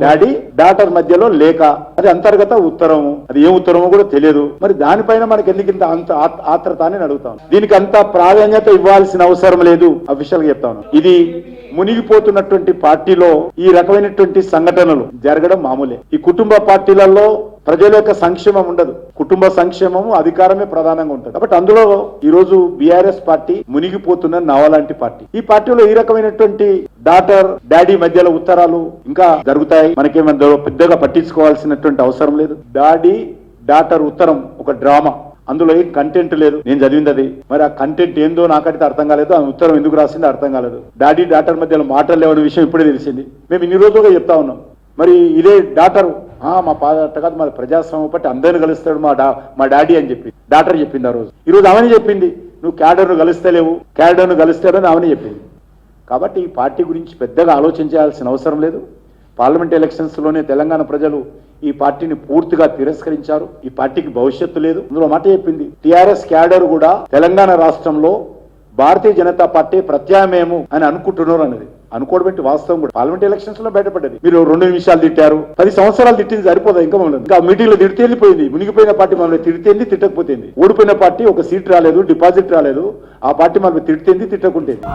Daddy daughter మధ్యలో లేఖ, అది అంతర్గత ఉత్తరము, అది ఏ ఉత్తరమో కూడా తెలియదు. మరి దానిపైన మనకి ఎందుకు ఇంత అంత ఆత్రత అని అడుగుతాను. దీనికి అంత ప్రాధాన్యత ఇవ్వాల్సిన అవసరం లేదు. అఫీషియల్ గా చెప్తాను, ఇది మునిగిపోతున్నటువంటి పార్టీలో ఈ రకమైనటువంటి సంఘటనలు జరగడం మామూలే. ఈ కుటుంబ పార్టీలలో ప్రజల యొక్క సంక్షేమం ఉండదు, కుటుంబ సంక్షేమము అధికారమే ప్రధానంగా ఉంటుంది. కాబట్టి అందులో ఈ రోజు బీఆర్ఎస్ పార్టీ మునిగిపోతున్న నవలాంటి పార్టీ. ఈ పార్టీలో ఈ రకమైనటువంటి డాటర్ డాడీ మధ్యలో ఉత్తరాలు ఇంకా జరుగుతాయి. మనకేమందో పెద్దగా పట్టించుకోవాల్సినటువంటి అవసరం లేదు. డాడీ డాటర్ ఉత్తరం ఒక డ్రామా, అందులో ఏం కంటెంట్ లేదు. నేను చదివింది అది. మరి ఆ కంటెంట్ ఏందో నాకైతే అర్థం కాలేదు. ఆ ఉత్తరం ఎందుకు రాసిందో అర్థం కాలేదు. డాడీ డాటర్ మధ్యలో మాటలు లేవని విషయం ఇప్పుడే తెలిసింది. మేము ఇన్ని రోజులుగా చెప్తా ఉన్నాం. మరి ఇదే డాటర్ మా పాట కాదు, మా ప్రజాస్వామ్యం పట్టి అందరిని కలుస్తాడు మా డాడీ అని చెప్పి డాక్టర్ చెప్పింది. ఆ రోజు ఈ రోజు ఆమెని చెప్పింది, నువ్వు క్యాడర్ను కలుస్తలేవు, క్యాడర్ను కలుస్తాడని ఆమెని చెప్పింది. కాబట్టి ఈ పార్టీ గురించి పెద్దగా ఆలోచించాల్సిన అవసరం లేదు. పార్లమెంట్ ఎలక్షన్స్ లోనే తెలంగాణ ప్రజలు ఈ పార్టీని పూర్తిగా తిరస్కరించారు. ఈ పార్టీకి భవిష్యత్తు లేదు. అందులో మాట చెప్పింది, టిఆర్ఎస్ క్యాడర్ కూడా తెలంగాణ రాష్ట్రంలో భారతీయ జనతా పార్టీ ప్రత్యామ్నాయము అని అనుకుంటున్నారు అన్నది. అనుకోవడం వాస్తవం కూడా పార్లమెంట్ ఎలక్షన్స్ లో బయటపడ్డది. మీరు 2 నిమిషాలు తిట్టారు, 10 సంవత్సరాలు తిట్టింది సరిపోదా? ఇంకా మమ్మల్ని ఇంకా మీటింగ్ లో తిడితే వెళ్ళిపోయింది. మునిగిపోయిన పార్టీ మమ్మల్ని తిడితేంది తిట్టకపోతేంది. ఓడిపోయిన పార్టీ ఒక సీట్ రాలేదు, డిపాజిట్ రాలేదు. ఆ పార్టీ మమ్మల్ని తిడితేంది తిట్టకుంటేంది.